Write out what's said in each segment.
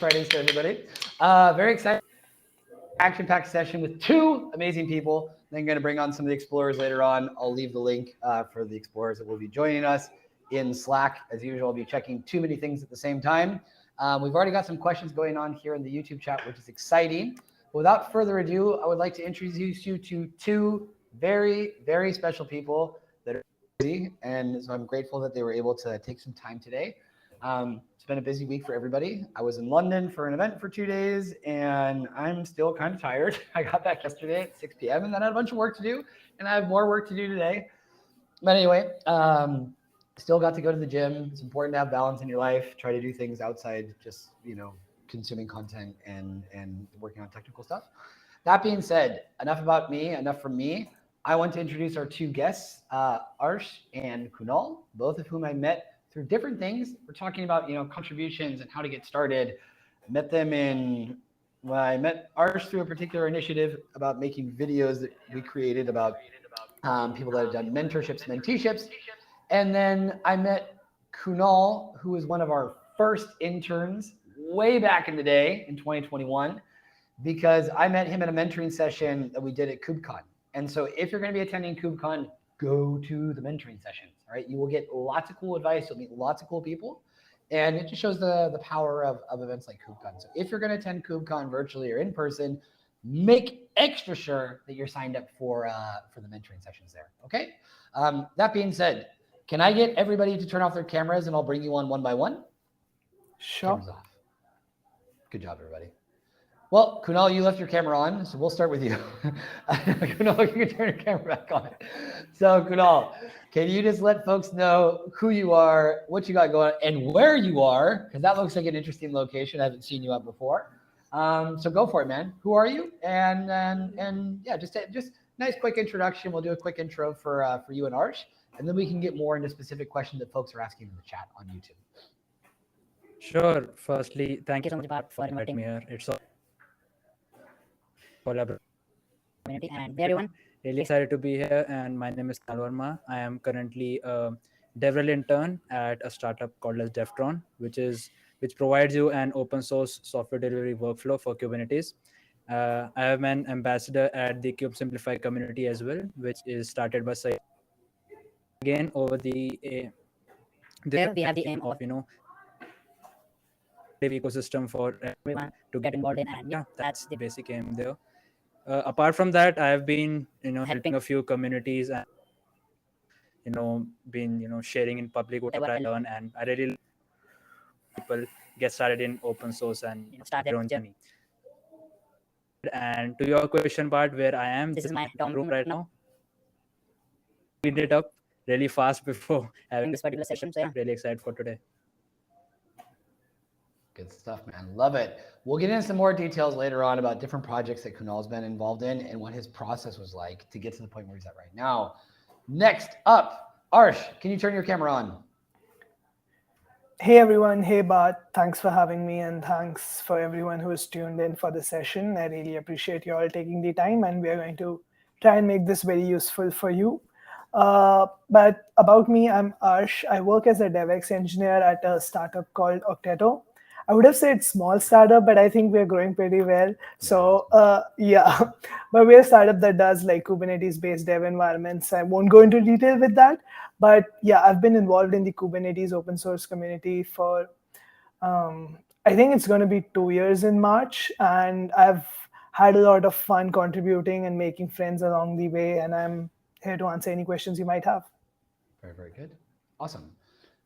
Fridays to everybody. Very excited. Action-packed session with two amazing people. Then going to bring on some of the explorers later on. I'll leave the link for the explorers that will be joining us in Slack. As usual, I'll be checking too many things at the same time. We've already got some questions going on here in the YouTube chat, which is exciting. Without further ado, I would like to introduce you to two very, very special people that are busy, and so I'm grateful that they were able to take some time today. It's been a busy week for everybody. I was in London for an event for 2 days, and I'm still kind of tired. I got back yesterday at 6 p.m. and then I had a bunch of work to do, and I have more work to do today. But anyway, still got to go to the gym. It's important to have balance in your life. Try to do things outside just, consuming content and working on technical stuff. That being said, enough about me, enough from me. I want to introduce our two guests, Arsh and Kunal, both of whom I met through different things. We're talking about, contributions and how to get started. I met Arsh through a particular initiative about making videos that we created about people that have done mentorships, menteeships. And then I met Kunal, who was one of our first interns way back in the day in 2021, because I met him at a mentoring session that we did at KubeCon. And so if you're going to be attending KubeCon, go to the mentoring sessions, right? You will get lots of cool advice. You'll meet lots of cool people. And it just shows the power of events like KubeCon. So if you're going to attend KubeCon virtually or in person, make extra sure that you're signed up for the mentoring sessions there, okay? That being said, can I get everybody to turn off their cameras and I'll bring you on one by one? Sure. Cameras off. Good job, everybody. Well, Kunal, you left your camera on, so we'll start with you. Kunal, you can turn your camera back on. So, Kunal, can you just let folks know who you are, what you got going on, and where you are? Because that looks like an interesting location. I haven't seen you at before. So go for it, man. Who are you? And yeah, just nice quick introduction. We'll do a quick intro for you and Arsh, and then we can get more into specific questions that folks are asking in the chat on YouTube. Sure. Firstly, thank you so much for inviting me here. It's all collaborative community, and everyone, really excited to be here. And my name is Kunal Verma. I am currently a DevRel intern at a startup called as Deftron, which provides you an open source software delivery workflow for Kubernetes. I am an ambassador at the Kube Simplify community as well, which is started by Sai. Again, over there we have the aim of ecosystem for everyone to get involved in, and yeah, that's the basic aim there. Apart from that, I have been helping a few communities and been sharing in public whatever I learn, and I really people get started in open source and start their own journey. And to your question part, where I am, this is my dorm room right now. Cleaned it up really fast before having this particular session, so yeah, really excited for today. Good stuff, man. Love it. We'll get into some more details later on about different projects that Kunal's been involved in and what his process was like to get to the point where he's at right now. Next up, Arsh, can you turn your camera on? Hey everyone, hey Bart, thanks for having me, and thanks for everyone who is tuned in for the session. I really appreciate you all taking the time, and we are going to try and make this very useful for you. But about me, I'm Arsh. I work as a DevX engineer at a startup called Octeto. I would have said small startup, but I think we're growing pretty well. So yeah, but we're a startup that does like Kubernetes-based dev environments. I won't go into detail with that, but yeah, I've been involved in the Kubernetes open source community for, I think it's going to be 2 years in March, and I've had a lot of fun contributing and making friends along the way, and I'm here to answer any questions you might have. Very, very good. Awesome.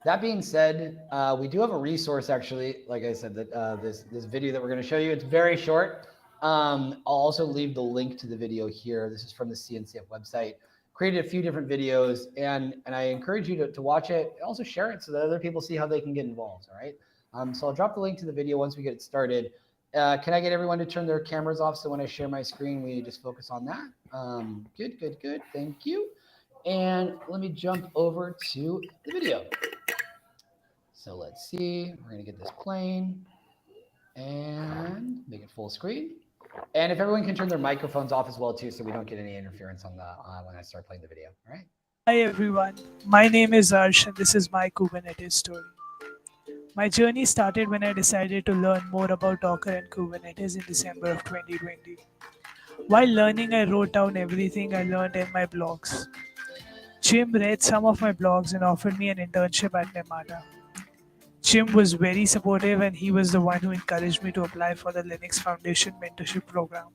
That being said, we do have a resource actually, like I said, that this video that we're going to show you, it's very short. I'll also leave the link to the video here. This is from the CNCF website. Created a few different videos, and I encourage you to watch it. Also share it so that other people see how they can get involved, all right? So I'll drop the link to the video once we get it started. Can I get everyone to turn their cameras off so when I share my screen, we just focus on that? Good. Thank you. And let me jump over to the video. So let's see, we're gonna get this playing and make it full screen. And if everyone can turn their microphones off as well too, so we don't get any interference on the when I start playing the video, all right? Hi everyone, my name is Arsh and this is my Kubernetes story. My journey started when I decided to learn more about Docker and Kubernetes in December of 2020. While learning, I wrote down everything I learned in my blogs. Jim read some of my blogs and offered me an internship at Nemata. Jim was very supportive and he was the one who encouraged me to apply for the Linux Foundation mentorship program.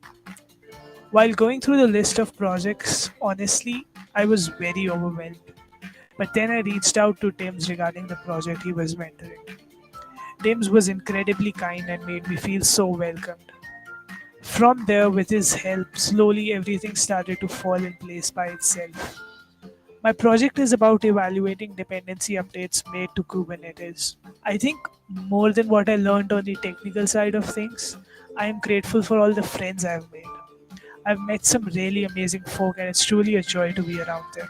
While going through the list of projects, honestly, I was very overwhelmed. But then I reached out to Tim's regarding the project he was mentoring. Tim's was incredibly kind and made me feel so welcomed. From there, with his help, slowly everything started to fall in place by itself. My project is about evaluating dependency updates made to Kubernetes. I think more than what I learned on the technical side of things, I am grateful for all the friends I've made. I've met some really amazing folk and it's truly a joy to be around them.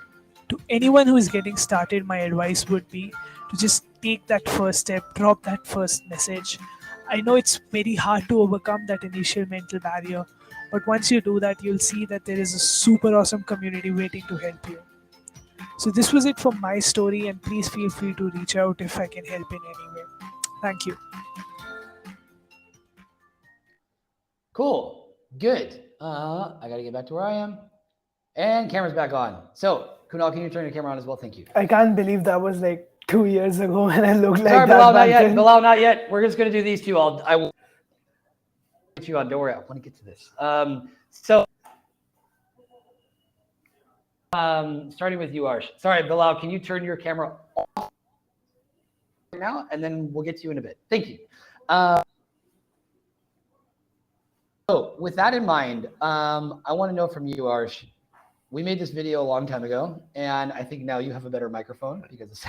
To anyone who is getting started, my advice would be to just take that first step, drop that first message. I know it's very hard to overcome that initial mental barrier, but once you do that, you'll see that there is a super awesome community waiting to help you. So, this was it for my story, and please feel free to reach out if I can help in any way. Thank you. Cool. Good. I got to get back to where I am. And camera's back on. So, Kunal, can you turn your camera on as well? Thank you. I can't believe that was like 2 years ago and I looked like Sorry, that. Bilal, not back yet. then. Bilal, not yet. We're just going to do these two. I will get you on. Don't worry. I want to get to this. Starting with you, Arsh. Sorry, Bilal, can you turn your camera off now? And then we'll get to you in a bit. Thank you. So with that in mind, I want to know from you, Arsh. We made this video a long time ago, and I think now you have a better microphone because it's.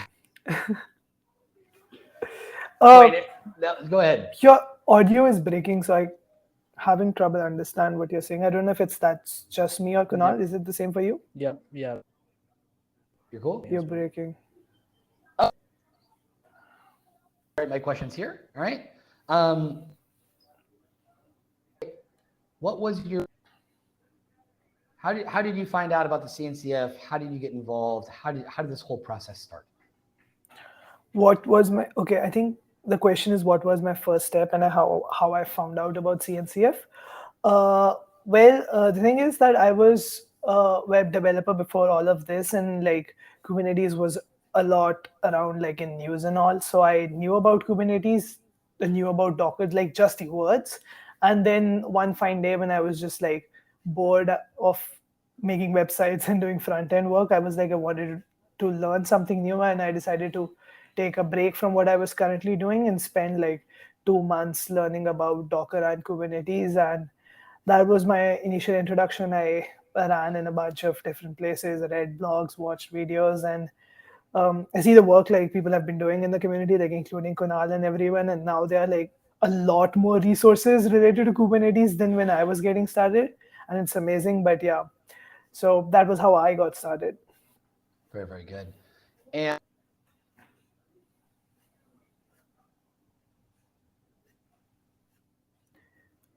Go ahead. Your audio is breaking, so I'm having trouble understand what you're saying. I don't know if that's just me or Kunal. Yeah. Is it the same for you? Yeah. You're cool? You're breaking. All right, my question's here. All right. What was your? How did you find out about the CNCF? How did you get involved? How did this whole process start? I think the question is what was my first step and how I found out about CNCF. The thing is that I was a web developer before all of this, and like Kubernetes was a lot around like in news and all. So I knew about Kubernetes, I knew about Docker, like just the words. And then one fine day when I was just like bored of making websites and doing front end work, I was like, I wanted to learn something new, and I decided to take a break from what I was currently doing and spend like 2 months learning about Docker and Kubernetes. And that was my initial introduction. I ran in a bunch of different places, read blogs, watched videos, and I see the work like people have been doing in the community, like including Kunal and everyone. And now there are like a lot more resources related to Kubernetes than when I was getting started. And it's amazing. But yeah, so that was how I got started. Very, very good. And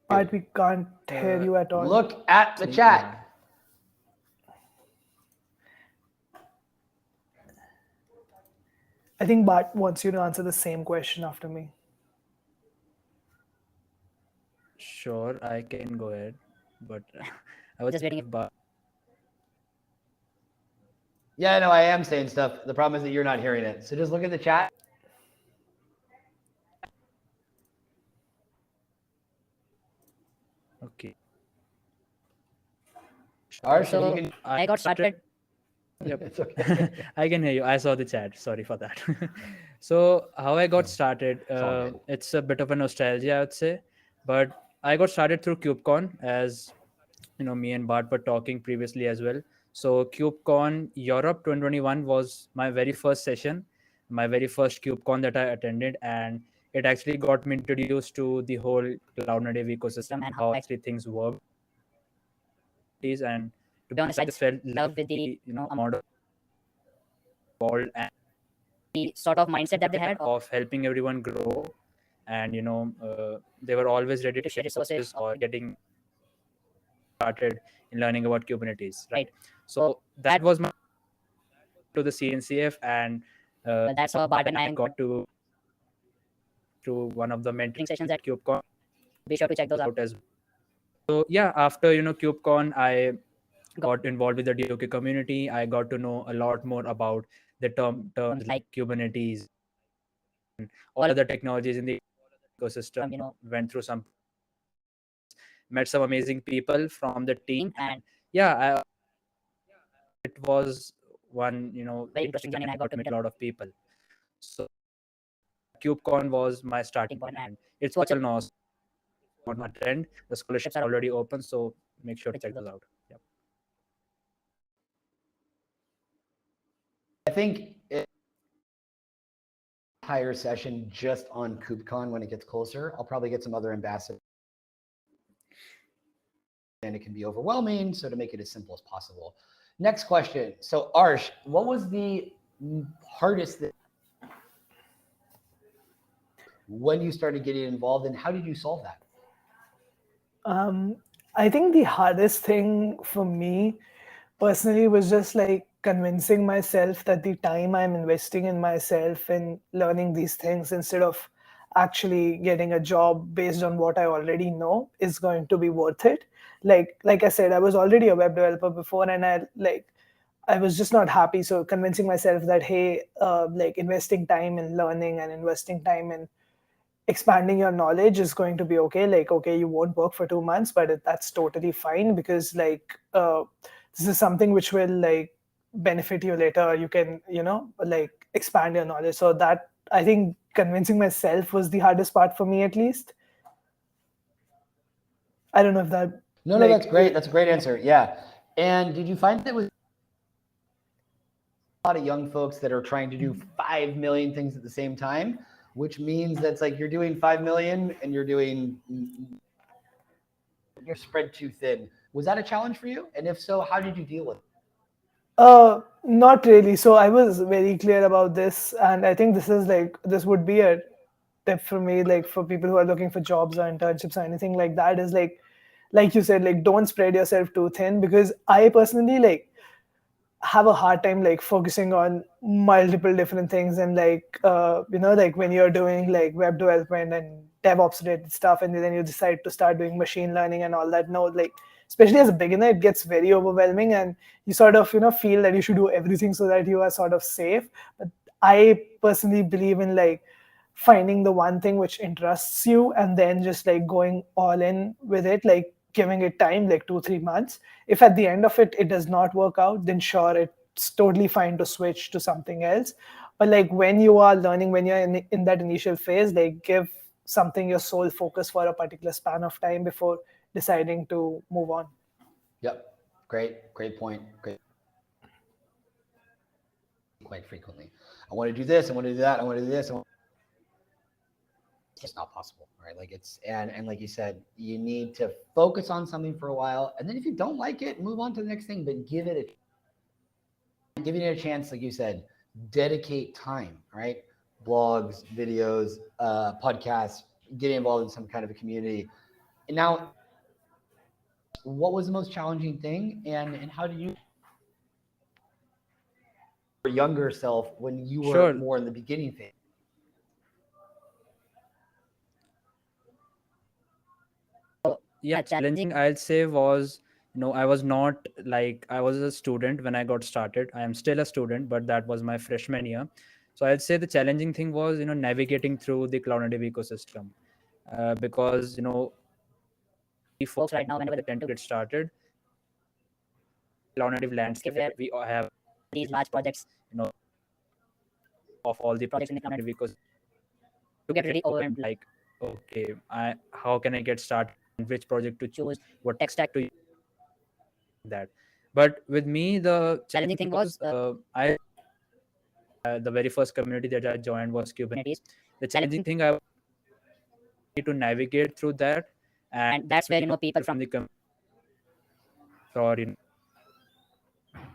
But we can't hear you at all. Look at the chat. I think Bart wants you to answer the same question after me. Sure, I can go ahead, but I was just waiting if Bart. Yeah, no, I am saying stuff. The problem is that you're not hearing it. So just look at the chat. Okay. Arsh, So you can. I got started. Yep. It's okay. I can hear you. I saw the chat. Sorry for that. So how I got started, all good. it's a bit of a nostalgia, I would say. But I got started through KubeCon, as you know, me and Bart were talking previously as well. So KubeCon Europe 2021 was my very first session, my very first KubeCon that I attended, and it actually got me introduced to the whole cloud native ecosystem and how actually things work. And to be honest, I just fell in love with the amount of involved and the sort of mindset that they had of helping everyone grow, and they were always ready to share resources or getting started in learning about Kubernetes, right? So that was my to the CNCF, and that's how Bart and I got to through one of the mentoring sessions at KubeCon. Be sure to check those out as well. So yeah, after KubeCon, I got involved with the DoK community. I got to know a lot more about the terms like Kubernetes and all other technologies in the ecosystem. Went through some, met some amazing people from the team, and yeah, it was one very interesting journey, and I got to meet a lot of people. So KubeCon was my starting point, and it's virtual now. So not my trend. The scholarships are already open, so make sure to check those out. Yep. I think entire session just on KubeCon when it gets closer. I'll probably get some other ambassadors. And it can be overwhelming, so to make it as simple as possible. Next question. So Arsh, what was the hardest thing when you started getting involved, and how did you solve that? I think the hardest thing for me personally was just like convincing myself that the time I'm investing in myself and learning these things instead of actually getting a job based on what I already know is going to be worth it. Like I said, I was already a web developer before, and I was just not happy. So convincing myself that, hey, like investing time in learning and investing time in expanding your knowledge is going to be okay. Like, okay, you won't work for 2 months, but that's totally fine, because like this is something which will like benefit you later. You can, like expand your knowledge. So that, I think convincing myself was the hardest part for me, at least. I don't know if that. No, that's great. That's a great answer. Yeah. And did you find that was a lot of young folks that are trying to do 5 million things at the same time, which means that's like you're doing 5 million and you're spread too thin. Was that a challenge for you? And if so, how did you deal with it? Not really. So I was very clear about this, and I think this would be a tip for me, like for people who are looking for jobs or internships or anything like that, is like you said, like don't spread yourself too thin, because I personally like have a hard time like focusing on multiple different things, and like like when you're doing like web development and DevOps related stuff, and then you decide to start doing machine learning and all that. No, like especially as a beginner, it gets very overwhelming, and you sort of feel that you should do everything so that you are sort of safe. But I personally believe in like finding the one thing which interests you, and then just like going all in with it, like giving it time, like 2-3 months. If at the end of it does not work out, then sure, it's totally fine to switch to something else. But like when you are learning, when you're in that initial phase, like give something your sole focus for a particular span of time before deciding to move on. Yep. Great point. Great. Quite frequently, I want to do this, I want to do that, I want to do this. It's just not possible, right? Like it's, and like you said, you need to focus on something for a while, and then if you don't like it, move on to the next thing, but giving it a chance, like you said, dedicate time, right? Blogs, videos, podcasts, getting involved in some kind of a community. And now, what was the most challenging thing, and how did you your younger self when you were more in the beginning phase? Yeah, challenging I'll say was, I was not like, I was a student when I got started. I am still a student, but that was my freshman year. So I'd say the challenging thing was, navigating through the cloud native ecosystem, because folks right now, whenever they tend to get started, cloud native landscape where we all have these large projects, of all the projects in the cloud native ecosystem, to get really overwhelmed, like, okay, how can I get started? Which project to choose? What tech stack to use? That. But with me, the challenging thing was, the very first community that I joined was Kubernetes. The challenging thing I need to navigate through that, and that's where people from the community or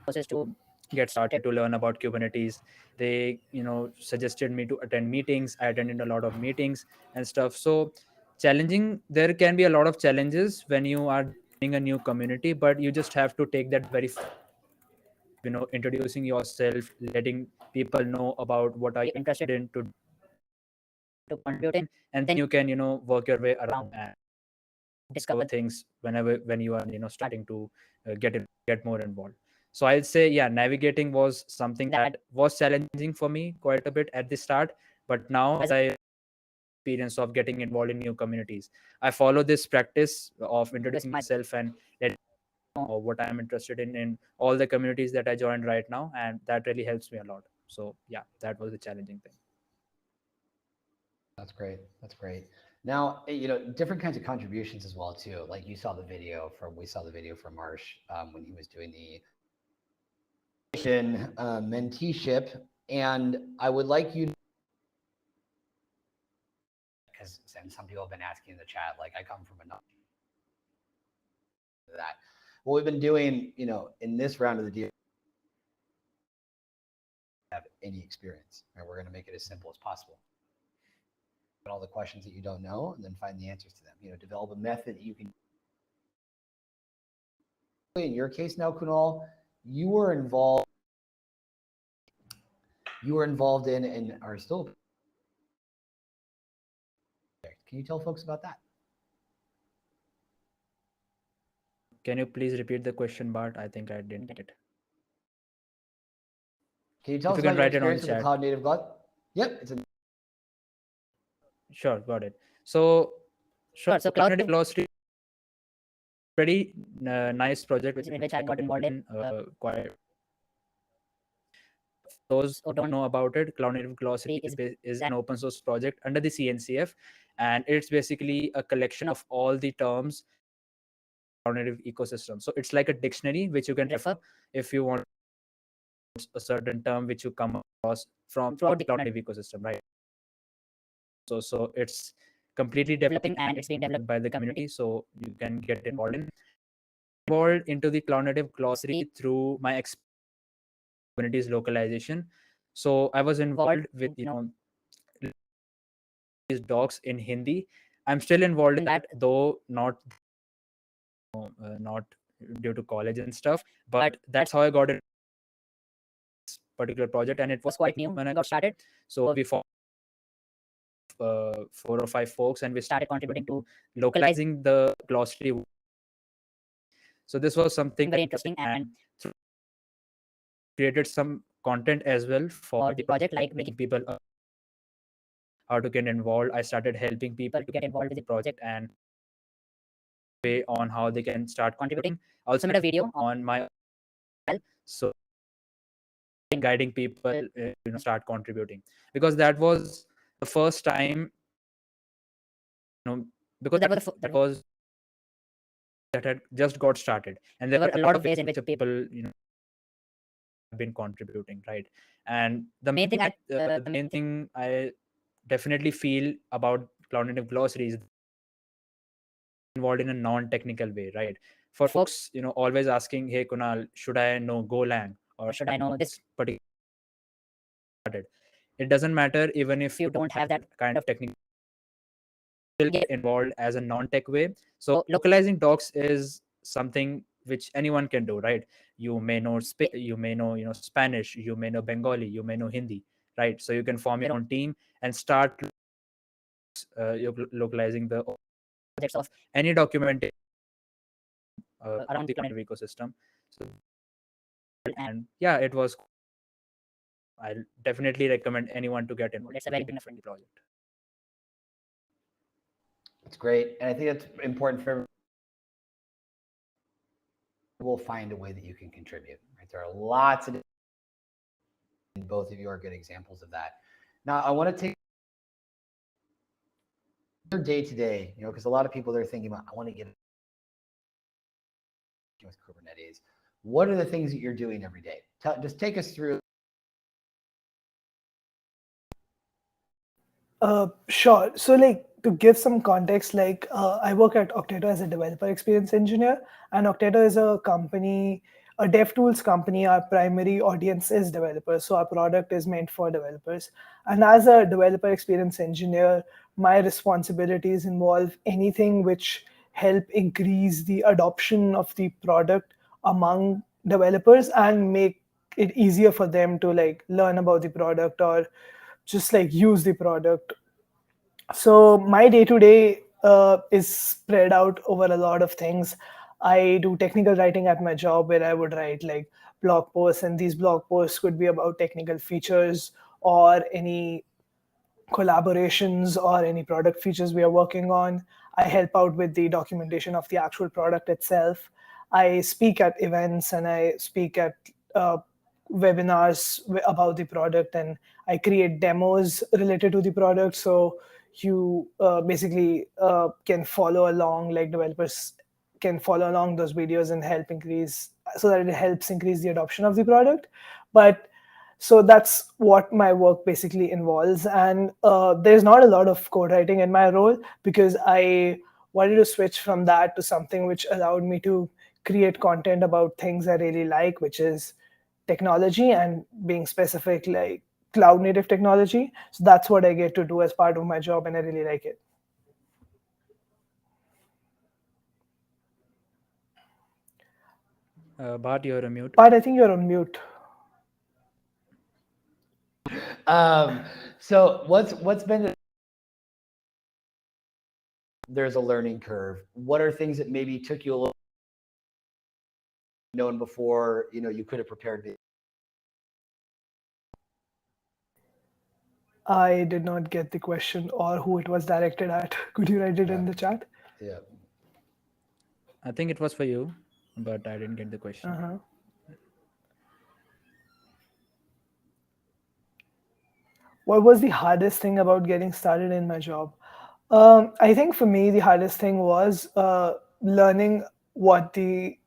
process to get started to learn about Kubernetes. They suggested me to attend meetings. I attended a lot of meetings and stuff. So challenging, there can be a lot of challenges when you are joining a new community, but you just have to take that very introducing yourself, letting people know about what are you interested in to to contribute in, and then you can work your way around and discover things when you are starting to get more involved. So I'll say, yeah, navigating was something that was challenging for me quite a bit at the start, but now as I experience of getting involved in new communities, I follow this practice of introducing myself and letting know what I'm interested in all the communities that I joined right now, and that really helps me a lot. So yeah, that was the challenging thing. That's great. That's great. Now, different kinds of contributions as well too. Like we saw the video from Arsh when he was doing the menteeship, and I would like you, because some people have been asking in the chat, like I come from another that. What we've been doing, in this round of the deal, have any experience, right? We're going to make it as simple as possible. All the questions that you don't know, and then find the answers to them. Develop a method that you can. In your case now, Kunal, you were involved in and are still. Can you tell folks about that? Can you please repeat the question, Bart? I think I didn't get it. Can you tell us about your experience with the cloud native cloud? Yep, it's a. Sure, got it. So cloud native velocity, pretty nice project which I got involved in quite. Those who don't know about it, Cloud Native Glossary is an open source project under the CNCF, and it's basically a collection of all the terms Cloud Native ecosystem. So it's like a dictionary which you can refer if you want a certain term which you come across throughout the Cloud Native ecosystem, right? So it's completely developing and it's being developed by the community, so you can get involved into the Cloud Native Glossary through my community's localization. So I was involved with these docs in Hindi. I'm still involved in that, though not due to college and stuff, but that's how I got in this particular project, and it was quite new when I got started. So we formed 4 or 5 folks, and we started contributing to localizing the glossary. So this was something very interesting, and created some content as well for the project, like making people how to get involved. I started helping people to get involved with the project and way on how they can start contributing. I also made a video on my channel, so guiding people start contributing, because that was the first time, because that had just got started, and there were a lot of ways in which people have been contributing, right? And the main thing I definitely feel about Cloud Native Glossary is involved in a non-technical way, right? For folks always asking, hey Kunal, should I know Golang or should I know this particular? It doesn't matter, even if you don't have that kind of technical, still get involved as a non-tech way. So localizing docs is something which anyone can do, right? You may know Spanish, you may know Bengali, you may know Hindi, right? So you can form your own team and start localizing the projects of any documentation around the Cloud ecosystem. So, and yeah, it was. I'll definitely recommend anyone to get involved. It's a very beginner-friendly project. It's great, and I think that's important for everyone. We'll find a way that you can contribute. Right? There are lots of, and both of you are good examples of that. Now, I want to take your day to day, because a lot of people, they're thinking about, I want to get with Kubernetes. What are the things that you're doing every day? Just take us through. Sure. So to give some context, I work at Octato as a developer experience engineer, and Octato is a company, a dev tools company. Our primary audience is developers. So our product is meant for developers. And as a developer experience engineer, my responsibilities involve anything which help increase the adoption of the product among developers and make it easier for them to learn about the product or just use the product. So my day-to-day is spread out over a lot of things. I do technical writing at my job where I would write like blog posts, and these blog posts could be about technical features or any collaborations or any product features we are working on. I help out with the documentation of the actual product itself. I speak at events and I speak at webinars about the product, and I create demos related to the product. So you basically can follow along, like developers can follow along those videos and help increase, so that it helps increase the adoption of the product. But so that's what my work basically involves. And there's not a lot of code writing in my role because I wanted to switch from that to something which allowed me to create content about things I really like, which is technology and being specific, like cloud native technology. So that's what I get to do as part of my job, and I really like it. Bart, you're a mute. But I think you're on mute. So what's been there's a learning curve. What are things that maybe took you a little known before, you could have prepared? I did not get the question or who it was directed at. Could you write it in the chat? Yeah. I think it was for you, but I didn't get the question. What was the hardest thing about getting started in my job? I think for me, the hardest thing was learning what the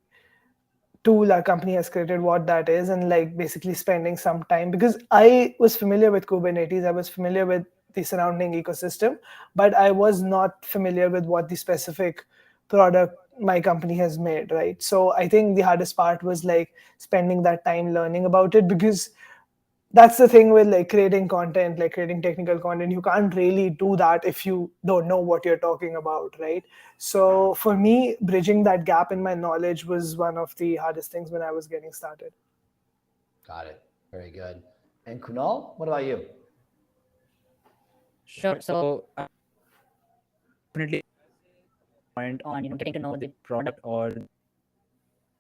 tool our company has created, what that is, and like basically spending some time, because I was familiar with Kubernetes, I was familiar with the surrounding ecosystem, but I was not familiar with what the specific product my company has made, right? So I think the hardest part was like spending that time learning about it, because that's the thing with like creating content, like creating technical content. You can't really do that if you don't know what you're talking about, right? So for me, bridging that gap in my knowledge was one of the hardest things when I was getting started. Got it. Very good. And Kunal, what about you? Sure. So I definitely point on getting to know the product or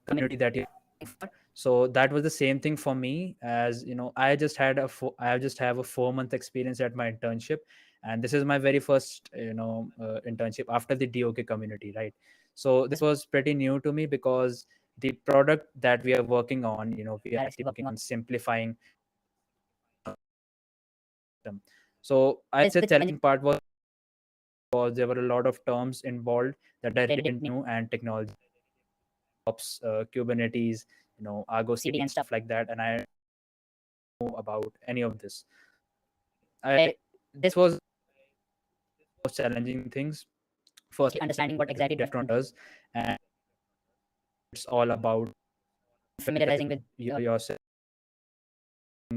community that you're looking for. So that was the same thing for me. As I just have a 4-month experience at my internship, and this is my very first internship after the DoK community, right? So this was pretty new to me because the product that we are working on, we are actually working on simplifying them. So I'd say the challenging part was because there were a lot of terms involved that I really didn't know, and technology, ops, Kubernetes, Argo CD and stuff like that, and I didn't know about any of this. This was the most challenging things. First, understanding what exactly DevTron does, and it's all about familiarizing with yourself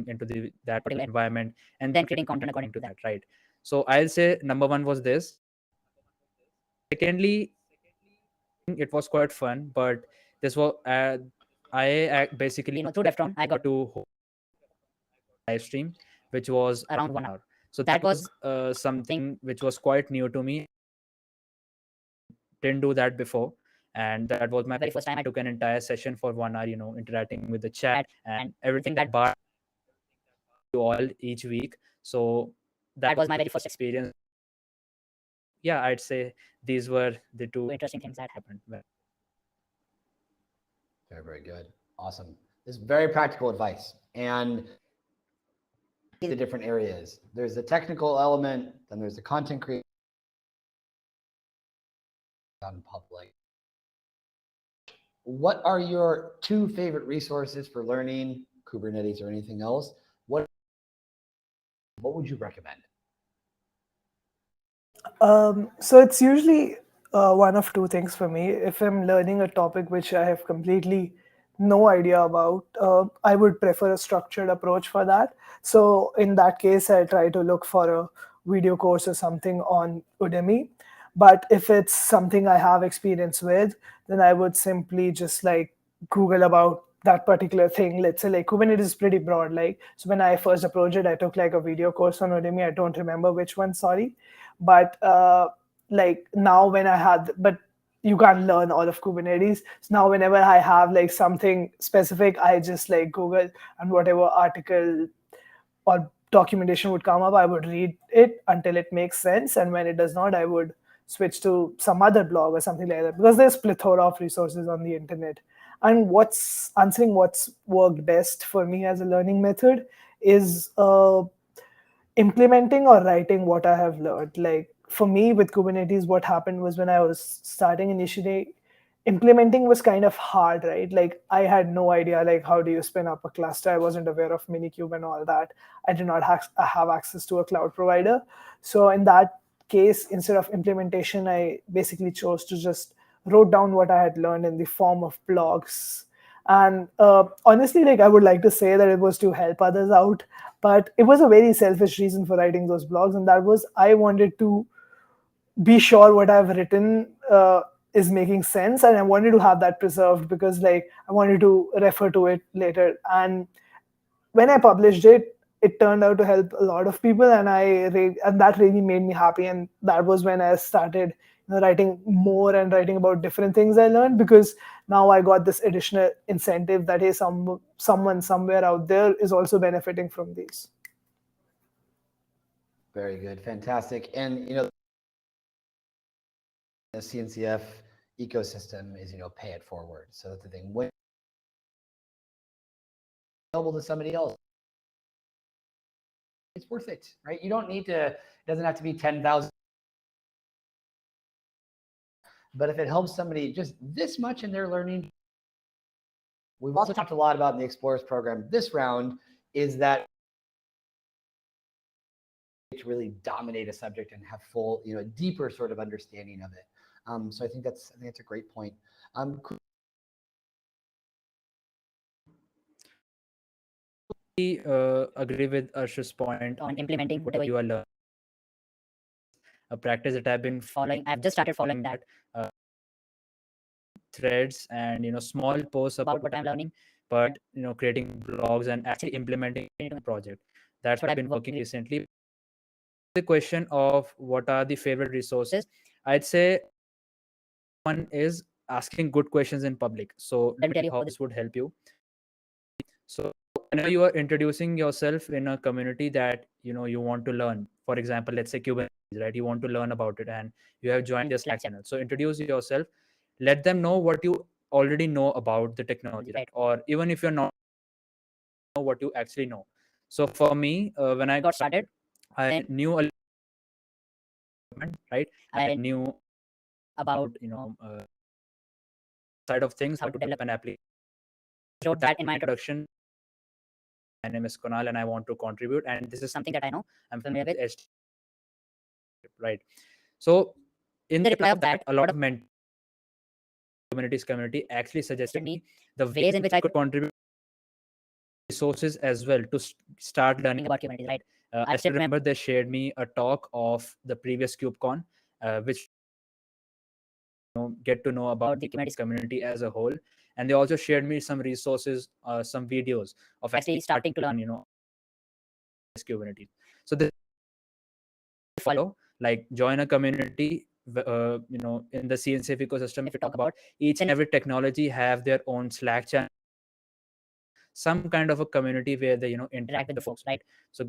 into that particular environment, and then creating content according to that, right? So I'll say number one was this. Secondly, it was quite fun, but this was I basically through DevTron I got to live stream, which was around 1 hour. So that was something which was quite new to me. Didn't do that before, and that was my very first time I took an entire session for 1 hour, interacting with the chat and everything that Bart do all each week. So that was my very first experience. Yeah, I'd say these were the two interesting things that happened. Very, very good. Awesome. This is very practical advice. And the different areas. There's the technical element, then there's the content creation on public. What are your 2 favorite resources for learning Kubernetes or anything else? What would you recommend? So it's usually one of two things for me. If I'm learning a topic which I have completely no idea about, I would prefer a structured approach for that. So in that case, I try to look for a video course or something on Udemy. But if it's something I have experience with, then I would simply just like Google about that particular thing. Let's say like Kubernetes is pretty broad. Like, so when I first approached it, I took like a video course on Udemy. I don't remember which one, sorry. But like now when I had, but you can't learn all of Kubernetes. So now whenever I have like something specific, I just like Google, and whatever article or documentation would come up, I would read it until it makes sense. And when it does not, I would switch to some other blog or something like that, because there's plethora of resources on the internet. And what's worked best for me as a learning method is implementing or writing what I have learned. Like for me with Kubernetes, what happened was when I was starting initially, implementing was kind of hard, right? Like I had no idea like how do you spin up a cluster. I wasn't aware of Minikube and all that. I did not have access to a cloud provider. So in that case, instead of implementation, I basically chose to just wrote down what I had learned in the form of blogs. And honestly, like I would like to say that it was to help others out, but it was a very selfish reason for writing those blogs, and that was I wanted to be sure what I've written is making sense, and I wanted to have that preserved because like I wanted to refer to it later. And when I published it, it turned out to help a lot of people, and and that really made me happy. And that was when I started writing more and writing about different things I learned, because now I got this additional incentive that hey, someone somewhere out there is also benefiting from these. Very good, fantastic. And the CNCF ecosystem is pay it forward. So that's the thing. When available to somebody else, it's worth it, right? You don't need to. It doesn't have to be 10,000. But if it helps somebody just this much in their learning, we've also talked a lot about in the Explorers program this round is that to really dominate a subject and have full, deeper sort of understanding of it. So I think that's a great point. Agree with Arsh's point on implementing whatever you are learning. A practice that I've been following. I've just started following that threads and small posts about what I'm learning, but creating blogs and actually implementing it into a project. That's what I've been working recently. The question of what are the favorite resources, I'd say one is asking good questions in public. So let me tell you how this would help you. So whenever you are introducing yourself in a community that you want to learn, for example, let's say Kubernetes, right? You want to learn about it and you have joined your Slack channel. So introduce yourself, let them know what you already know about the technology, right? Or even if you're not know what you actually know. So for me, when I got started, I knew a right. I knew about side of things, how to develop an application. I wrote that in my introduction. My name is Kunal and I want to contribute, and this is something that I know. I'm familiar with HTML, right? So in the reply of that, a lot of Kubernetes community actually suggested me the ways in which I could contribute resources as well to start learning about Kubernetes, right? I still remember they shared me a talk of the previous KubeCon, which get to know about the Kubernetes community as a whole. And they also shared me some resources, some videos of actually starting to learn, Kubernetes. So this follow, like join a community, in the CNCF ecosystem. If you talk about each and every technology have their own Slack channel, some kind of a community where they, interact with the folks, right? So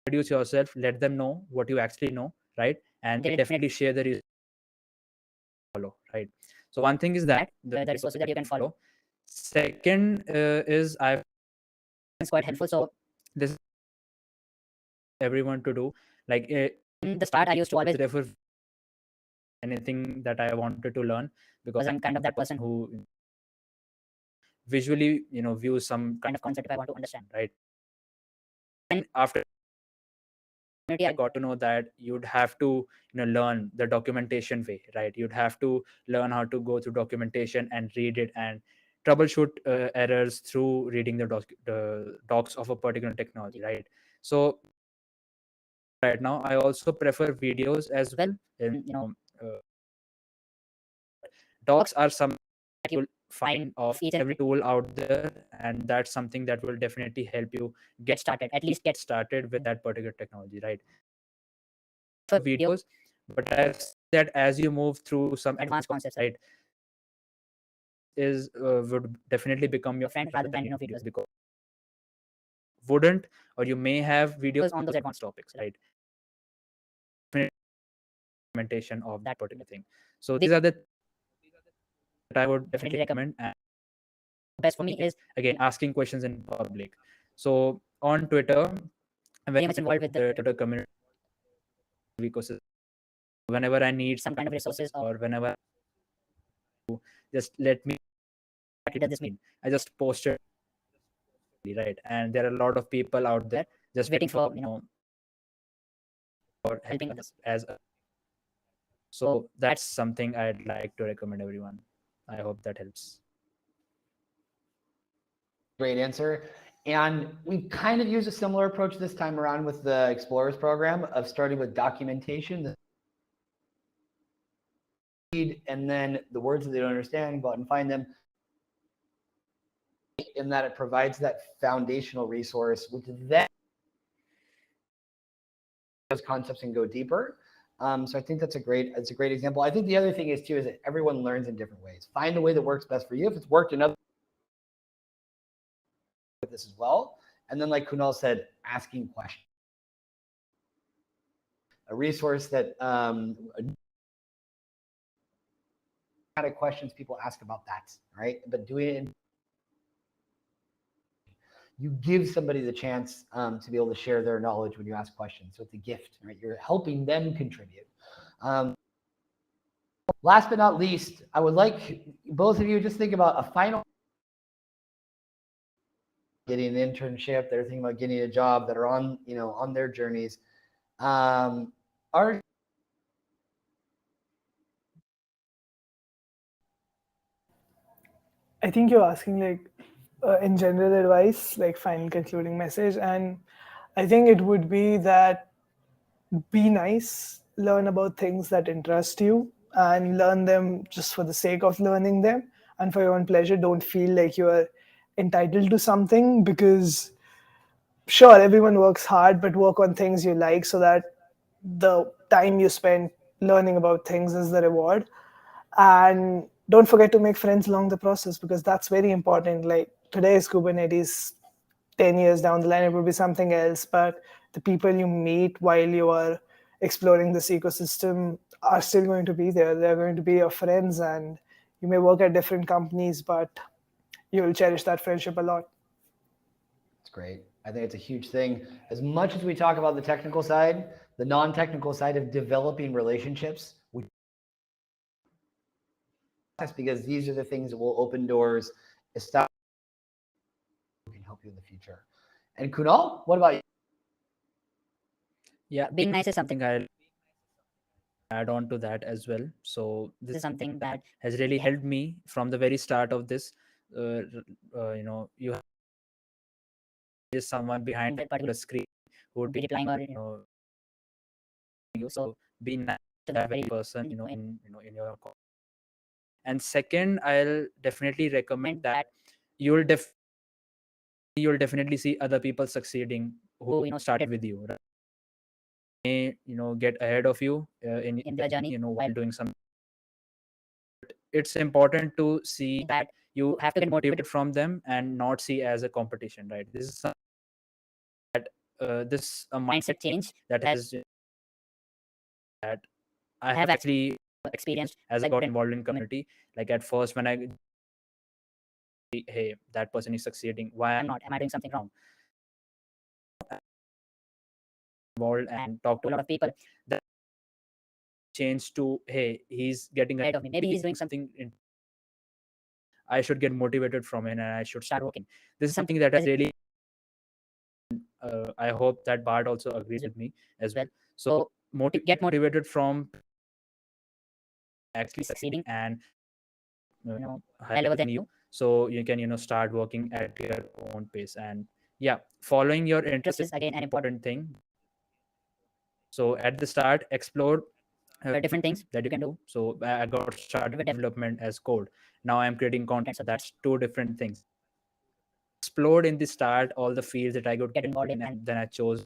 introduce yourself, let them know what you actually know, right? And they definitely share the resources follow, right? So one thing is that the resources that you can follow. Second is it's quite helpful. So this is everyone to do. Like in the start, I used to always refer anything that I wanted to learn, because I'm kind of that person who visually, views some kind of concept if I want to understand, right? And after I got to know that you'd have to learn the documentation way, right? You'd have to learn how to go through documentation and read it and troubleshoot errors through reading the docs of a particular technology, right? So right now I also prefer videos as well. And docs are something that you'll find of each and every tool out there, and that's something that will definitely help you get started, at least get started with that particular technology, right? for videos, but I've seen that as you move through some advanced concepts, right, is would definitely become your friend rather than videos, because wouldn't, or you may have videos on those advanced topics, right? Implementation of that particular thing. So these are the that I would definitely recommend. And best for me is, again, asking questions in public. So on Twitter, I'm very much involved with the Twitter community ecosystem. Whenever I need some kind of resources, or whenever just let me, what does this mean? I just post it, right? And there are a lot of people out there just waiting for, for helping others as a, so that's something I'd like to recommend everyone. I hope that helps. Great answer. And we kind of use a similar approach this time around with the Explorers program of starting with documentation, and then the words that they don't understand, go out and find them. In that it provides that foundational resource, which then those concepts and go deeper. So I think that's a great example. I think the other thing is too is that everyone learns in different ways. Find the way that works best for you. If it's worked in other this as well, and then like Kunal said, asking questions. A resource that kind of questions people ask about that, right? But doing it in, you give somebody the chance to be able to share their knowledge when you ask questions. So it's a gift, right? You're helping them contribute. Last but not least, I would like both of you just think about a final, getting an internship, they're thinking about getting a job, that are on, on their journeys. Arsh, I think you're asking like in general advice, like final concluding message, and I think it would be that be nice, learn about things that interest you, and learn them just for the sake of learning them and for your own pleasure. Don't feel like you are entitled to something, because sure, everyone works hard, but work on things you like so that the time you spend learning about things is the reward. And don't forget to make friends along the process, because that's very important. Like today is Kubernetes, 10 years down the line it will be something else, but the people you meet while you are exploring this ecosystem are still going to be there. They're going to be your friends, and you may work at different companies, but you'll cherish that friendship a lot. It's great. I think it's a huge thing. As much as we talk about the technical side, the non-technical side of developing relationships, because these are the things that will open doors, establish, can help you in the future. And Kunal, what about you? Yeah, being nice is something I'll add on to that as well. So this is something that has really helped me from the very start of this. You have just someone behind that particular screen who would be replying, or you. So be nice to that very person, in your call. And second, I'll definitely recommend that you'll definitely see other people succeeding who started with you, right? May get ahead of you in their journey, while doing something. It's important to see that you have to get motivated from them and not see as a competition, right? This is that this a mindset change that I have actually experienced as I got involved in community. Like at first, when I, hey, that person is succeeding, why I'm not? Am I doing something wrong? Involved and talk to a lot of people. That changed to, hey, he's getting ahead of me. Maybe he's doing something. I should get motivated from it, and I should start working. This is something that has really. I hope that Bart also agrees with me as well. So get motivated from actually succeeding and higher level than you, so you can start working at your own pace. And yeah, following your interest is again an important thing. So at the start, explore different things that you can do. So I got started with development as code. Now I'm creating content, so that's two different things. Explored in the start all the fields that I could get involved in, and then I chose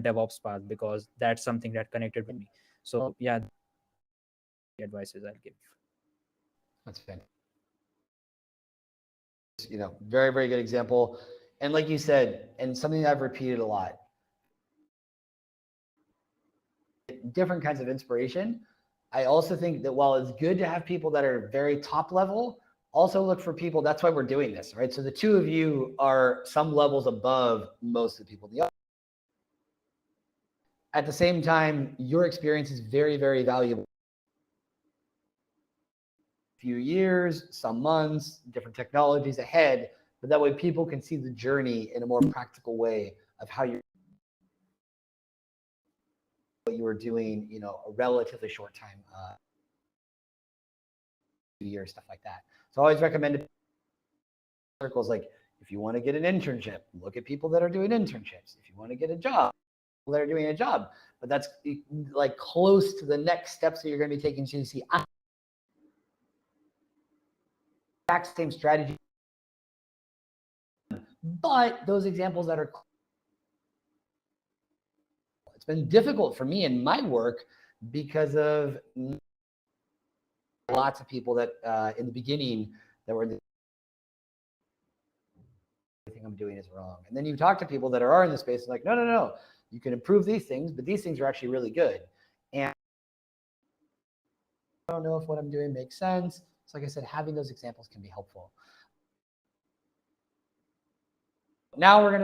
DevOps path, because that's something that connected with me. So yeah, the advices I'll give. That's fantastic. Very, very good example. And like you said, and something that I've repeated a lot, different kinds of inspiration. I also think that while it's good to have people that are very top level, also look for people. That's why we're doing this, right? So the two of you are some levels above most of the people. At the same time, your experience is very, very valuable. Few years, some months, different technologies ahead, but that way people can see the journey in a more practical way of how what you were doing, a relatively short time, years, stuff like that. So I always recommend circles like, if you want to get an internship, look at people that are doing internships. If you want to get a job, people that are doing a job. But that's like close to the next steps that you're going to be taking. So you see exact same strategy, but those examples that are, it's been difficult for me in my work because of lots of people that in the beginning that were everything I'm doing is wrong. And then you talk to people that are in the space and like, no, you can improve these things, but these things are actually really good. And I don't know if what I'm doing makes sense. So like I said, having those examples can be helpful. Now we're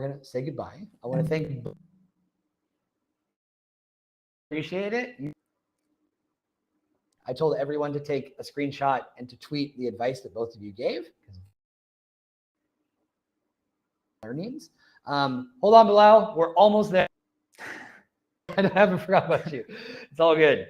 gonna say goodbye. I want to thank, appreciate it. I told everyone to take a screenshot and to tweet the advice that both of you gave. Learnings. Hold on, Bilal. We're almost there. I haven't forgot about you. It's all good.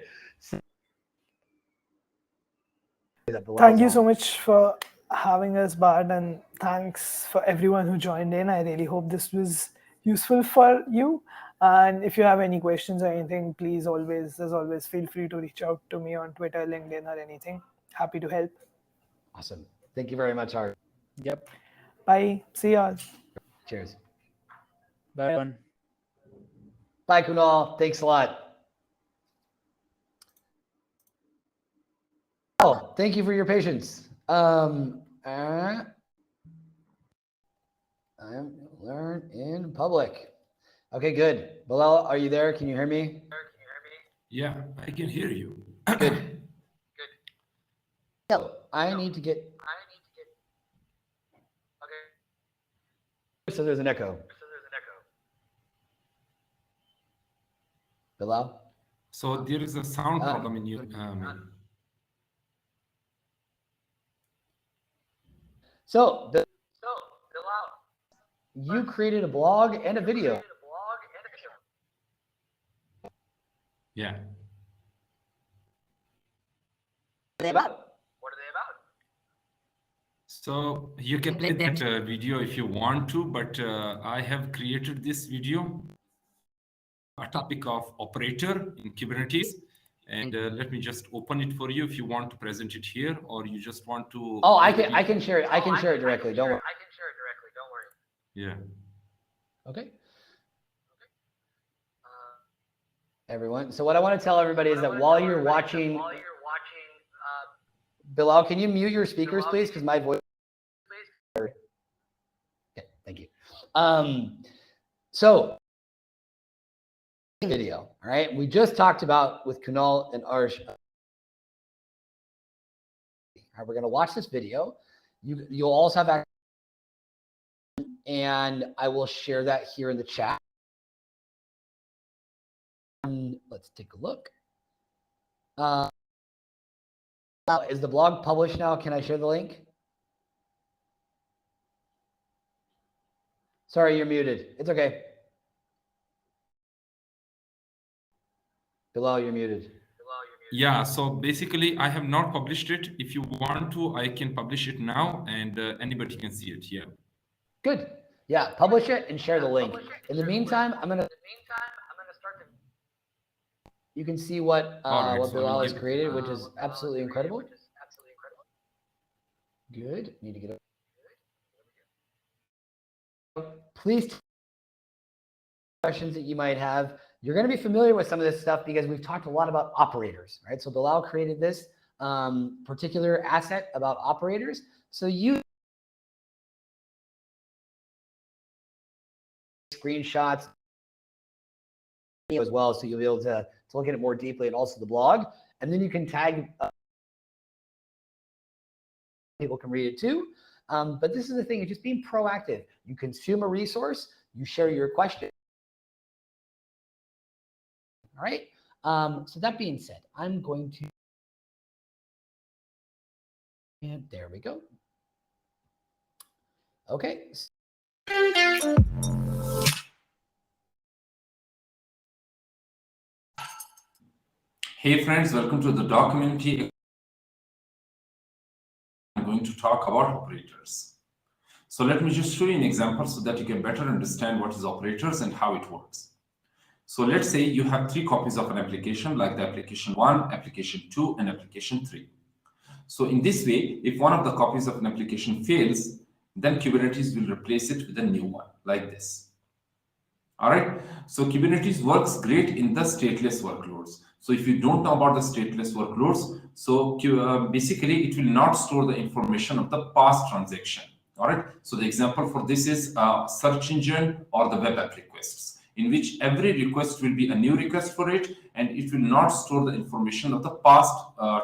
Thank you so much for having us, Bart, and thanks for everyone who joined in. I really hope this was useful for you. And if you have any questions or anything, please as always, feel free to reach out to me on Twitter, LinkedIn, or anything. Happy to help. Awesome. Thank you very much, Arsh. Yep. Bye. See y'all. Cheers. Bye, everyone. Bye, Kunal. Thanks a lot. Oh, thank you for your patience. I'm learn in public. Okay, good. Bilal, are you there? Can you hear me? Yeah, I can hear you. Good. So I need to get. Okay. So there's an echo. Bilal? So there is a sound problem in your So you created a blog and a video. Yeah. What are they about? So you can play that video if you want to, but I have created this video, a topic of operator in Kubernetes. And let me just open it for you if you want to present it here, or you just want to. Oh, I can share it. I can share it directly. Don't worry. Yeah. Okay. Everyone. So what I want to tell everybody is that while you're watching, Bilal, can you mute your speakers, please? Because my voice. Okay, thank you. So video, all right? We just talked about with Kunal and Arsh. All right, we're gonna watch this video. You'll also have access, and I will share that here in the chat. Let's take a look. Is the blog published now? Can I share the link? Sorry, you're muted. It's okay. Bilal, you're muted. Yeah, so basically I have not published it. If you want to, I can publish it now and anybody can see it. Yeah. Good. Yeah, publish it and share the link. In the meantime, I'm gonna start. You can see what so Bilal has created, which is absolutely incredible. Good. Need to get it. Please questions that you might have. You're going to be familiar with some of this stuff because we've talked a lot about operators, right? So Bilal created this particular asset about operators. So you screenshots as well, so you'll be able to look at it more deeply, and also the blog. And then you can tag people can read it too. But this is the thing, it's just being proactive. You consume a resource, you share your question. All right. So that being said, I'm going to, and there we go. Okay. Hey friends, welcome to the DoK community. I'm going to talk about operators. So let me just show you an example so that you can better understand what is operators and how it works. So let's say you have 3 copies of an application, like the application 1, application 2, and application 3. So in this way, if one of the copies of an application fails, then Kubernetes will replace it with a new one, like this. All right. So Kubernetes works great in the stateless workloads. So if you don't know about the stateless workloads, so basically it will not store the information of the past transaction. All right. So the example for this is search engine or the web app requests, in which every request will be a new request for it, and it will not store the information of the past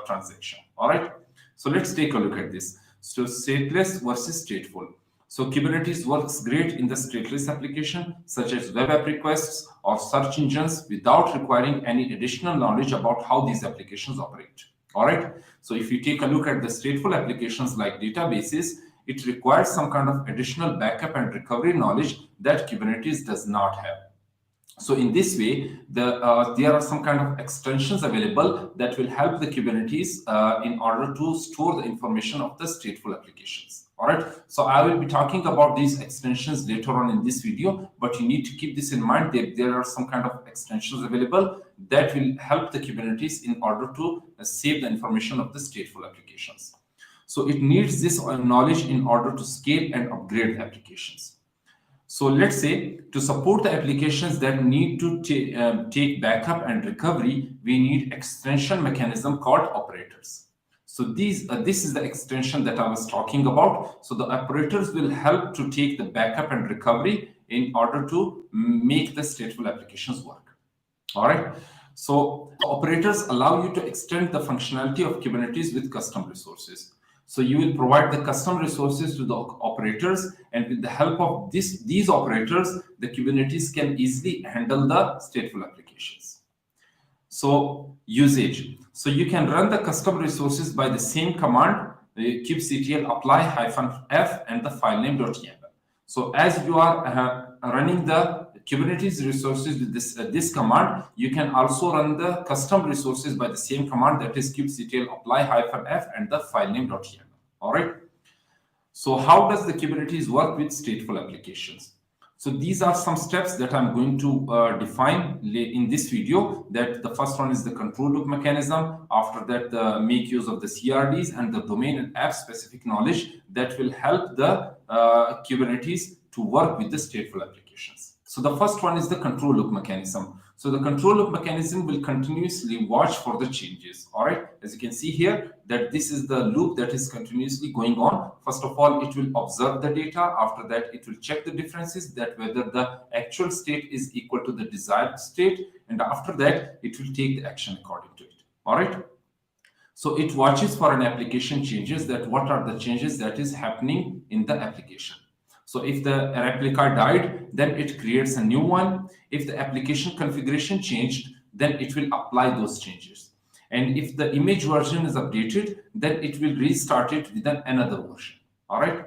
transaction. All right. So let's take a look at this. So stateless versus stateful. So Kubernetes works great in the stateless application, such as web app requests or search engines, without requiring any additional knowledge about how these applications operate. All right. So if you take a look at the stateful applications like databases, it requires some kind of additional backup and recovery knowledge that Kubernetes does not have. So in this way, there are some kind of extensions available that will help the Kubernetes in order to store the information of the stateful applications. All right. So I will be talking about these extensions later on in this video, but you need to keep this in mind that there are some kind of extensions available that will help the Kubernetes in order to save the information of the stateful applications. So it needs this knowledge in order to scale and upgrade the applications. So let's say to support the applications that need to take backup and recovery, we need extension mechanism called operators. So this is the extension that I was talking about. So the operators will help to take the backup and recovery in order to make the stateful applications work. All right. So the operators allow you to extend the functionality of Kubernetes with custom resources. So you will provide the custom resources to the operators, and with the help of these operators, the Kubernetes can easily handle the stateful applications. So usage. So you can run the custom resources by the same command, kubectl apply-f and the filename.yaml. So as you are running the Kubernetes resources with this command, you can also run the custom resources by the same command, that is kubectl apply-f and the filename.yaml. All right. So how does the Kubernetes work with stateful applications? So these are some steps that I'm going to define in this video. That the first one is the control loop mechanism. After that, the make use of the CRDs and the domain and app specific knowledge that will help the Kubernetes to work with the stateful applications. So the first one is the control loop mechanism. So the control loop mechanism will continuously watch for the changes. All right. As you can see here, that this is the loop that is continuously going on. First of all, it will observe the data. After that, it will check the differences, that whether the actual state is equal to the desired state. And after that, it will take the action according to it. All right. So it watches for an application changes, that what are the changes that is happening in the application. So if the replica died, then it creates a new one. If the application configuration changed, then it will apply those changes. And if the image version is updated, then it will restart it with another version. All right.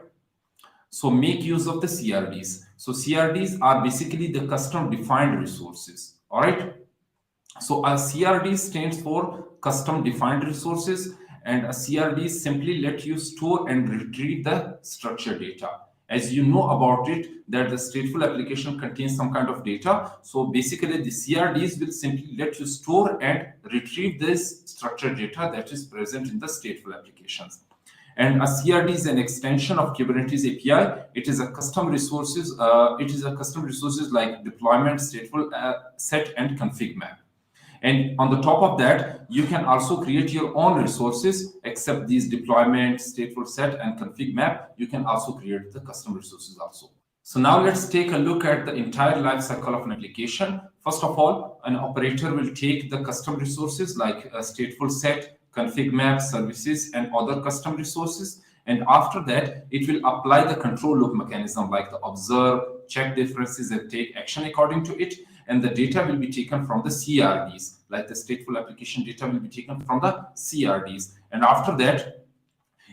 So make use of the CRDs. So CRDs are basically the custom defined resources. All right. So a CRD stands for custom defined resources, and a CRD simply let you store and retrieve the structured data. As you know about it, that the stateful application contains some kind of data. So basically the CRDs will simply let you store and retrieve this structured data that is present in the stateful applications. And a CRD is an extension of Kubernetes API. It is a custom resources. Like deployment, stateful set, and config map. And on the top of that, you can also create your own resources, except these deployment, stateful set, and config map. You can also create the custom resources also. So now let's take a look at the entire life cycle of an application. First of all, an operator will take the custom resources like a stateful set, config map, services, and other custom resources. And after that, it will apply the control loop mechanism like the observe, check differences, and take action according to it. And the data will be taken from the CRDs, like the stateful application data will be taken from the CRDs. And after that,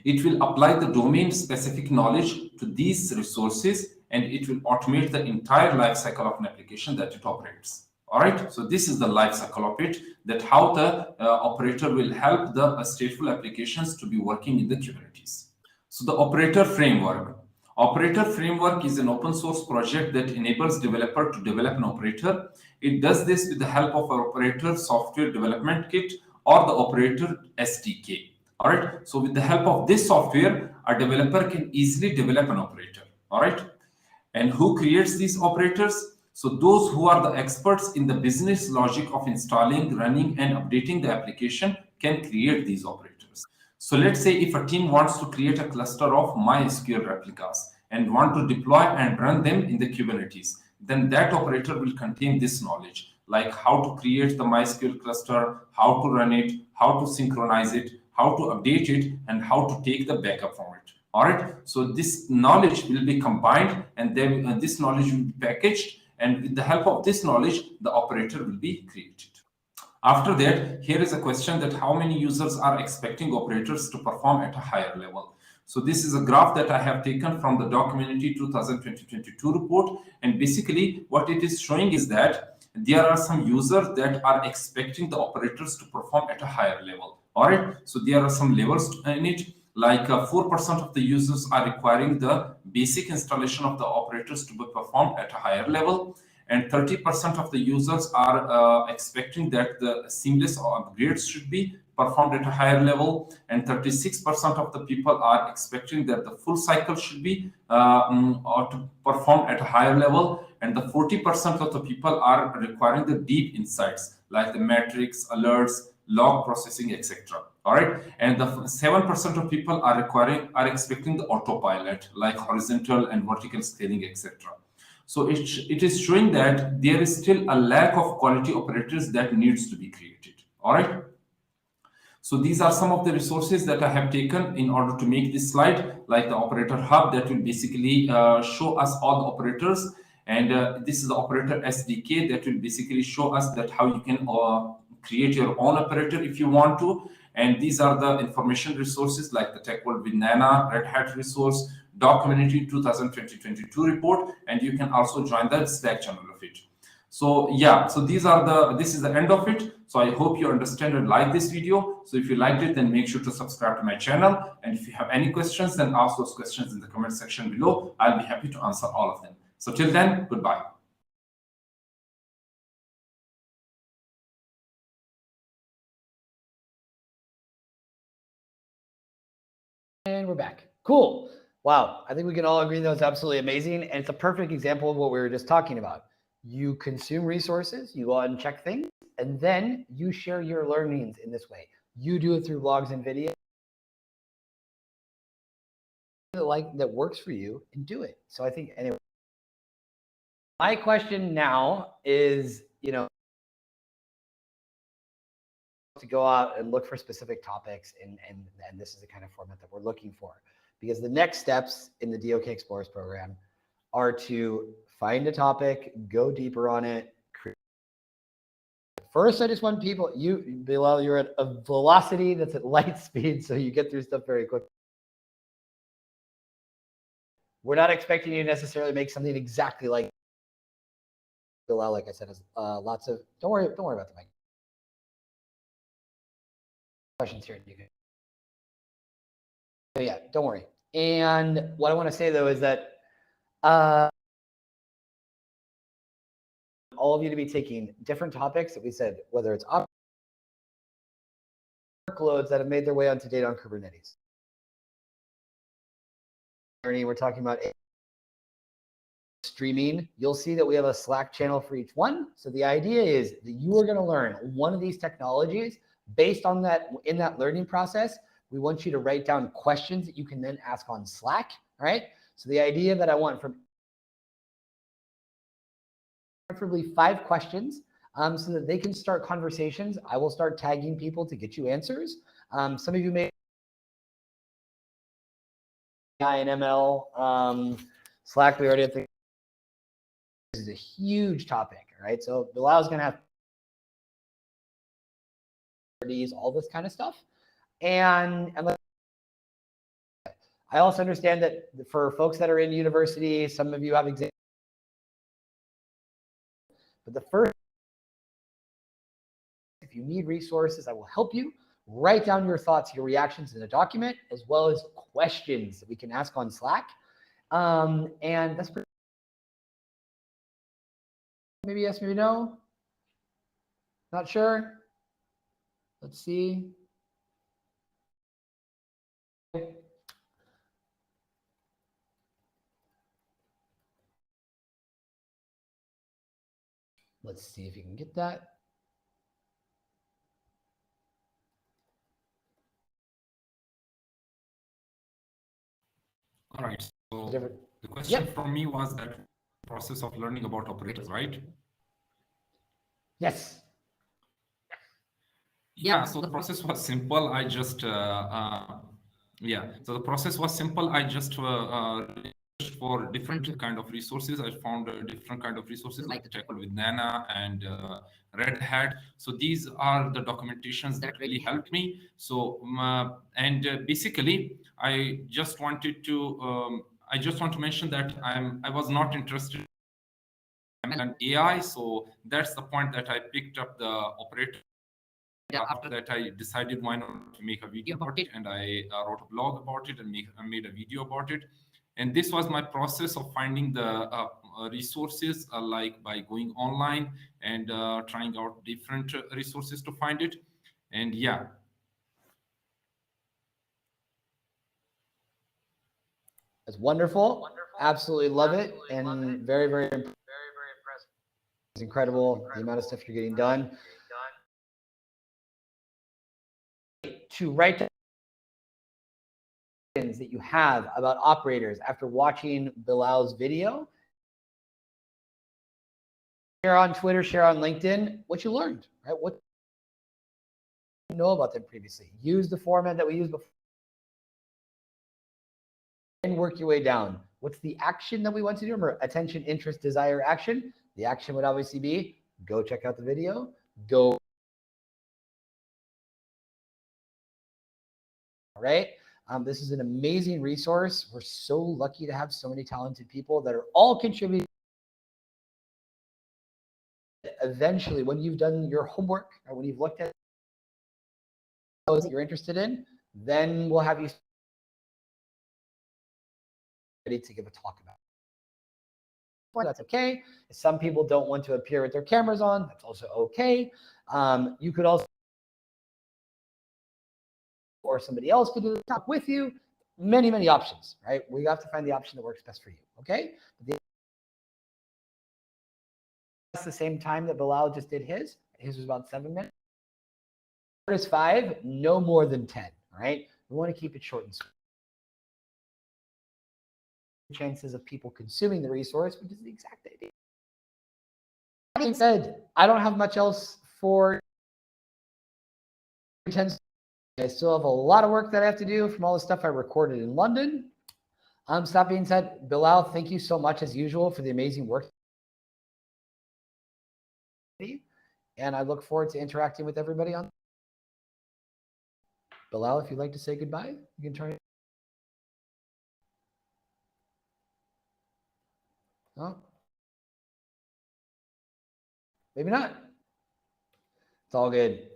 it will apply the domain-specific knowledge to these resources, and it will automate the entire life cycle of an application that it operates. All right, so this is the life cycle of it, that how the operator will help the stateful applications to be working in the Kubernetes. So the operator framework. Operator framework is an open source project that enables developer to develop an operator. It does this with the help of our operator software development kit or the operator SDK. All right. So with the help of this software, a developer can easily develop an operator. All right. And who creates these operators? So those who are the experts in the business logic of installing, running, and updating the application can create these operators. So let's say if a team wants to create a cluster of MySQL replicas and want to deploy and run them in the Kubernetes, then that operator will contain this knowledge, like how to create the MySQL cluster, how to run it, how to synchronize it, how to update it, and how to take the backup from it. All right. So this knowledge will be combined, and then this knowledge will be packaged, and with the help of this knowledge, the operator will be created. After that, here is a question that how many users are expecting operators to perform at a higher level. So this is a graph that I have taken from the DoK Community 2022 report. And basically what it is showing is that there are some users that are expecting the operators to perform at a higher level. All right. So there are some levels in it. Like 4% of the users are requiring the basic installation of the operators to be performed at a higher level. And 30% of the users are expecting that the seamless upgrades should be performed at a higher level. And 36% of the people are expecting that the full cycle should be to perform at a higher level. And the 40% of the people are requiring the deep insights like the metrics, alerts, log processing, etc. All right, and the 7% of people are expecting the autopilot like horizontal and vertical scaling, etc. So it is showing that there is still a lack of quality operators that needs to be created. All right. So these are some of the resources that I have taken in order to make this slide, like the operator hub that will basically show us all the operators. And this is the operator SDK that will basically show us that how you can create your own operator if you want to. And these are the information resources like the Tech World with Nana, Red Hat resource, DoK Community 2022 report, and you can also join the Slack channel of it. So yeah, so this is the end of it. So I hope you understand and like this video. So if you liked it, then make sure to subscribe to my channel. And if you have any questions, then ask those questions in the comment section below. I'll be happy to answer all of them. So till then, goodbye. And we're back. Cool. Wow. I think we can all agree that was absolutely amazing. And it's a perfect example of what we were just talking about. You consume resources, you go out and check things, and then you share your learnings in this way. You do it through blogs and videos that works for you, and do it. So I think anyway, my question now is, to go out and look for specific topics, and this is the kind of format that we're looking for. Because the next steps in the DoK Explorers program are to find a topic, go deeper on it. First, I just want people, Bilal, you're at a velocity that's at light speed, so you get through stuff very quickly. We're not expecting you to necessarily make something exactly like Bilal, like I said, has lots of, don't worry about the mic. Questions here. So yeah, don't worry. And what I want to say though is that all of you to be taking different topics that we said, whether it's workloads that have made their way onto data on Kubernetes. learning. We're talking about streaming. You'll see that we have a Slack channel for each one. So the idea is that you are going to learn one of these technologies. Based on that, in that learning process, we want you to write down questions that you can then ask on Slack. All right. So the idea that I want from preferably 5 questions so that they can start conversations. I will start tagging people to get you answers. Some of you may AI and ML, Slack, we already have to. This is a huge topic, all right? So Bilal is going to have all this kind of stuff. And I also understand that for folks that are in university, some of you have exams. But the first, if you need resources, I will help you. Write down your thoughts, your reactions in a document, as well as questions that we can ask on Slack. And that's pretty. Maybe yes, maybe no. Not sure. Let's see. Let's see if you can get that. All right. So the question from me was that process of learning about operators, right? Yes. Yeah. So the process was simple. I just So the process was simple. I just for different kind of resources. I found different kind of resources like the tackle with Nana and Red Hat. So these are the documentations that really helped me. So basically, I just want to mention that I was not interested in AI. So that's the point that I picked up the operator. After that, I decided why not make a video about it, and I wrote a blog about it and made a video about it. And this was my process of finding the resources, like by going online and trying out different resources to find it. And yeah. That's wonderful. Absolutely love it. And very, very impressive. It's incredible the amount of stuff you're getting done. To write down that you have about operators after watching Bilal's video. Share on Twitter, share on LinkedIn what you learned, right? What you know about them previously. Use the format that we used before. And work your way down. What's the action that we want to do? Remember, attention, interest, desire, action. The action would obviously be go check out the video, go. All right. This is an amazing resource. We're so lucky to have so many talented people that are all contributing. Eventually, when you've done your homework or when you've looked at those that you're interested in, then we'll have you ready to give a talk about it. That's okay. If some people don't want to appear with their cameras on, that's also okay. You could also, or somebody else could do the talk with you. Many, many options, right? We have to find the option that works best for you, okay? That's the same time that Bilal just did his. His was about 7 minutes. Is 5, no more than 10, all right? We want to keep it short and sweet. Chances of people consuming the resource, which is the exact idea. That being said, I don't have much else for. I still have a lot of work that I have to do from all the stuff I recorded in London. So that being said, Bilal, thank you so much as usual for the amazing work. And I look forward to interacting with everybody on. Bilal, if you'd like to say goodbye, you can turn it. Oh, maybe not. It's all good.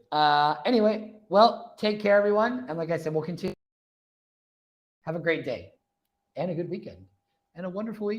Anyway, well, take care, everyone. And like I said, we'll continue. Have a great day and a good weekend and a wonderful week.